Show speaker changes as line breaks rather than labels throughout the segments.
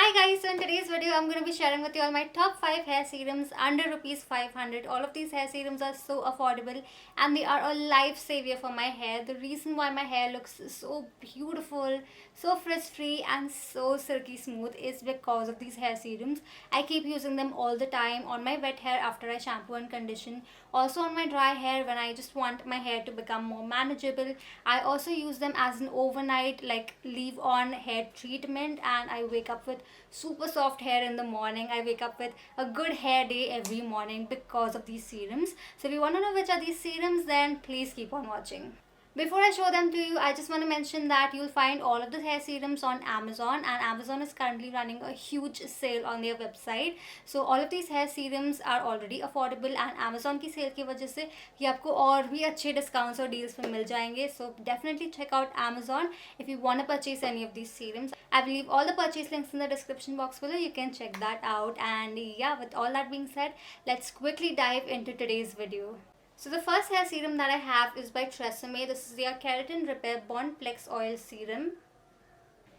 Hi guys, so in today's video I'm going to be sharing with you all my top 5 hair serums under rupees 500. All of these hair serums are so affordable and they are a lifesaver for my hair. The reason why my hair looks so beautiful, so frizz free and so silky smooth is because of these hair serums. I keep using them all the time on my wet hair after I shampoo and condition. Also on my dry hair when I just want my hair to become more manageable. I also use them as an overnight leave on hair treatment, and I wake up with super soft hair in the morning. I wake up with a good hair day every morning because of these serums. So if you want to know which are these serums, then please keep on watching. Before I show them to you, I just want to mention that you'll find all of the hair serums on Amazon, and Amazon is currently running a huge sale on their website. So all of these hair serums are already affordable, and Amazon की sale की वजह से ये आपको और भी अच्छे discounts और deals में मिल जाएंगे. So definitely check out Amazon if you want to purchase any of these serums. I will leave all the purchase links in the description box below. You can check that out. And yeah, with all that being said, let's quickly dive into today's video. So the first hair serum that I have is by Tresemme. This is their Keratin Repair Bond Plex Oil Serum.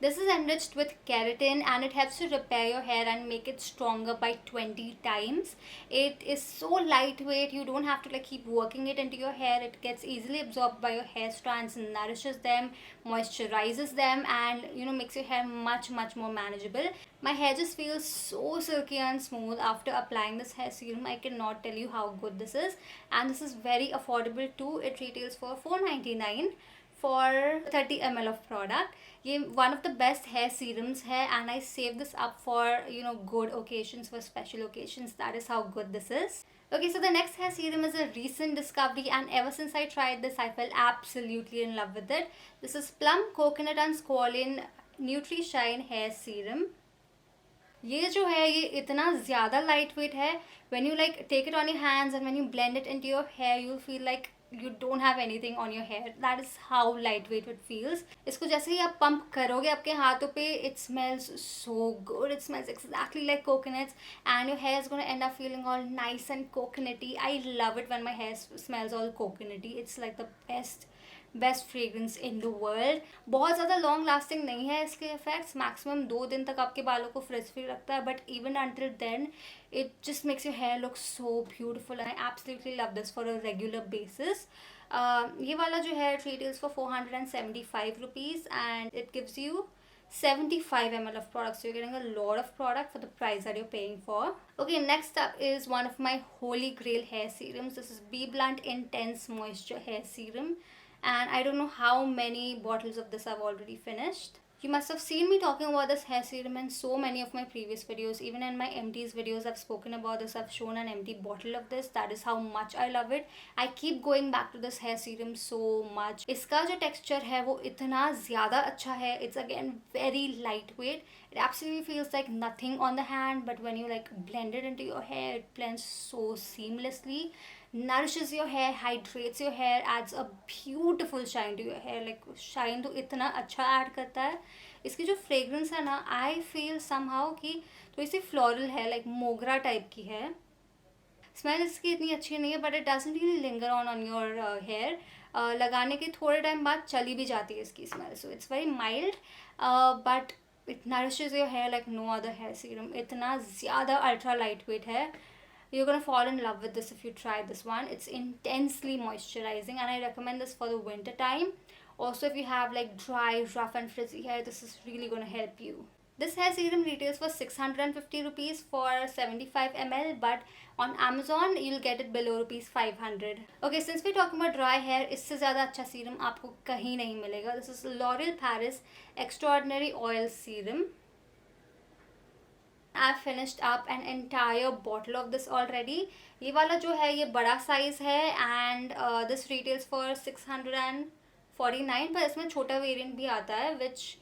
This is enriched with keratin and it helps to repair your hair and make it stronger by 20 times. It is so lightweight, you don't have to keep working it into your hair. It gets easily absorbed by your hair strands and nourishes them, moisturizes them, and makes your hair much more manageable. My hair just feels so silky and smooth after applying this hair serum. I cannot tell you how good this is, and this is very affordable too. It retails for $4.99 for 30 ml of product. ये one of the best hair serums है, and I save this up for good occasions, for special occasions. That is how good this is. Okay, so the next hair serum is a recent discovery, and ever since I tried this, I fell absolutely in love with it. This is Plum Coconut and Squalane Nutri-Shine Hair Serum. ये जो है ये इतना ज़्यादा lightweight है. When you take it on your hands and when you blend it into your hair, you'll feel like you don't have anything on your hair. That is how lightweight it feels. इसको जैसे ही आप pump करोगे आपके हाथों पे, it smells so good. It smells exactly like coconuts, and your hair is going to end up feeling all nice and coconutty. I love it when my hair smells all coconutty. It's like the best fragrance in the world. बहुत ज़्यादा long lasting नहीं है इसके effects. Maximum 2 दिन तक आपके बालों को frizz free रखता है, but even until then it just makes your hair look so beautiful, and I absolutely love this for a regular basis. ये वाला जो है retails for 475 rupees, and it gives you 75 ml of product, so you're getting a lot of product for the price that you're paying for. Okay, next up is one of my holy grail hair serums. This is BBLUNT Intense Moisture Hair Serum, and I don't know how many bottles of this I've already finished. You must have seen me talking about this hair serum in so many of my previous videos. Even in my empties videos, I've spoken about this. I've shown an empty bottle of this. That is how much I love it. I keep going back to this hair serum so much. इसका जो texture है वो इतना ज़्यादा अच्छा है. It's again very lightweight. It absolutely feels like nothing on the hand, but when you blend it into your hair, it blends so seamlessly. Nourishes your hair, hydrates your hair, adds a beautiful shine to your hair. Shine तो इतना अच्छा add करता है. इसकी जो fragrance है ना, I feel somehow कि थोड़ी सी floral है, मोगरा type की है. Smell इसकी इतनी अच्छी नहीं है, but it doesn't really linger on your hair. लगाने के थोड़े टाइम बाद चली भी जाती है इसकी smell. So it's very mild, but it nourishes your hair like no other hair serum. इतना ज़्यादा ultra lightweight है. You're gonna fall in love with this if you try this one. It's intensely moisturizing, and I recommend this for the winter time. Also, if you have dry, rough and frizzy hair, this is really gonna help you. This hair serum retails for 650 rupees for 75 ml, but on Amazon you'll get it below rupees 500. Okay, since we're talking about dry hair, इससे ज़्यादा अच्छा serum आपको कहीं नहीं मिलेगा. This is L'Oreal Paris Extraordinary Oil Serum. I've finished up an entire bottle of this already. ये वाला जो है ये बड़ा size है, and this retails for 649, पर इसमें छोटा variant भी आता है which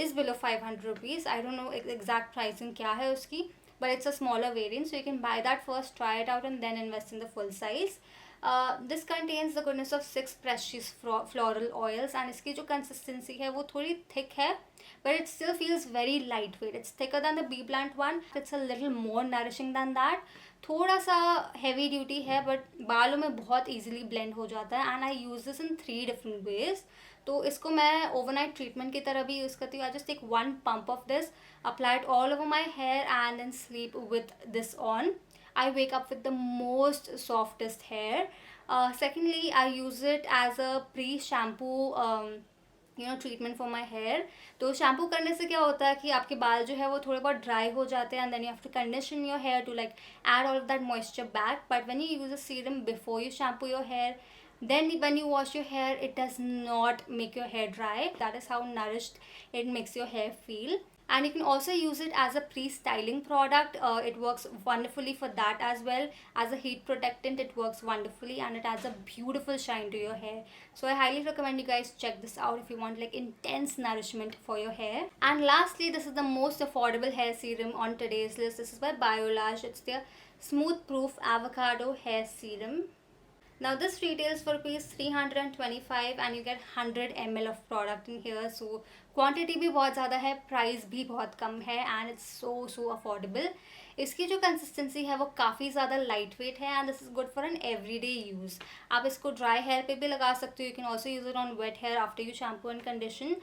is below 500 rupees. I don't know exact pricing क्या है उसकी, but it's a smaller variant, so you can buy that first, try it out, and then invest in the full size. This contains the goodness of 6 precious floral oils, and इसकी जो consistency है वो थोड़ी thick है, but it still feels very lightweight. It's thicker than the BBLUNT one. It's a little more nourishing than that. थोड़ा सा heavy duty है, but बालों में बहुत easily blend हो जाता है, and I use this in 3 different ways. तो इसको मैं ओवरनाइट ट्रीटमेंट की तरह भी यूज़ करती हूँ. I just take one pump of this, apply it all over my hair and then sleep with this on. I wake up with the most softest hair. Secondly, I use it as a pre-shampoo treatment for my hair. तो shampoo करने से क्या होता है कि आपके बाल जो है वो थोड़े बहुत ड्राई हो जाते हैं, and then you have to condition your hair to like add all of that moisture back. But when you use a serum before you shampoo your hair, then when you wash your hair, it does not make your hair dry. That is how nourished it makes your hair feel. And you can also use it as a pre-styling product. It works wonderfully for that as well. As a heat protectant, it works wonderfully, and it adds a beautiful shine to your hair. So I highly recommend you guys check this out if you want like intense nourishment for your hair. And lastly, this is the most affordable hair serum on today's list. This is by Biolage. It's their Smoothproof Avocado Hair Serum. Now this retails for rupees 325 and you get 100 ml of product in here. So quantity भी बहुत ज़्यादा है, price भी बहुत कम है, and it's so affordable. इसकी जो consistency है वो काफ़ी ज़्यादा लाइट वेट है, and this is good for an everyday use. आप इसको ड्राई हेयर पे भी लगा सकते हो. You can also use it on wet hair after you shampoo and condition.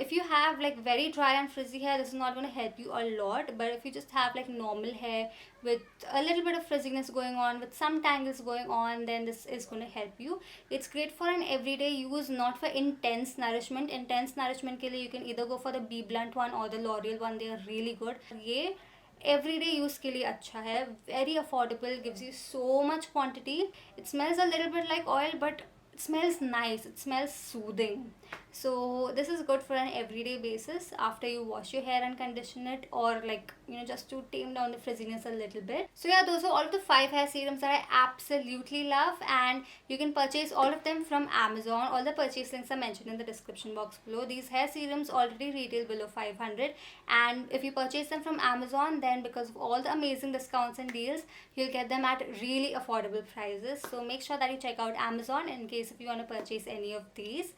If you have like very dry and frizzy hair, this is not going to help you a lot. But if you just have like normal hair with a little bit of frizziness going on, with some tangles going on, then this is going to help you. It's great for an everyday use, not for intense nourishment. Intense nourishment के लिए you can either go for the BBLUNT one or the L'Oreal one. They are really good. ये everyday use के लिए अच्छा है. Very affordable, gives you so much quantity. It smells a little bit like oil, but it smells nice. It smells soothing. So this is good for an everyday basis after you wash your hair and condition it, or like just to tame down the frizziness a little bit. So yeah, those are all of the 5 hair serums that I absolutely love, and you can purchase all of them from Amazon. All the purchase links are mentioned in the description box below. These hair serums already retail below 500, and if you purchase them from Amazon, then because of all the amazing discounts and deals, you'll get them at really affordable prices. So make sure that you check out Amazon in case if you want to purchase any of these.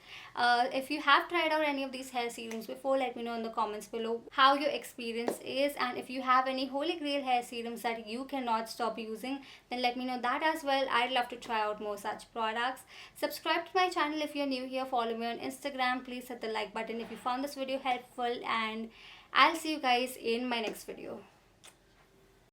If you have tried out any of these hair serums before, let me know in the comments below how your experience is, and if you have any holy grail hair serums that you cannot stop using, then let me know that as well. I'd love to try out more such products. Subscribe to my channel if you're new here. Follow me on Instagram. Please hit the like button if you found this video helpful, and I'll see you guys in my next video.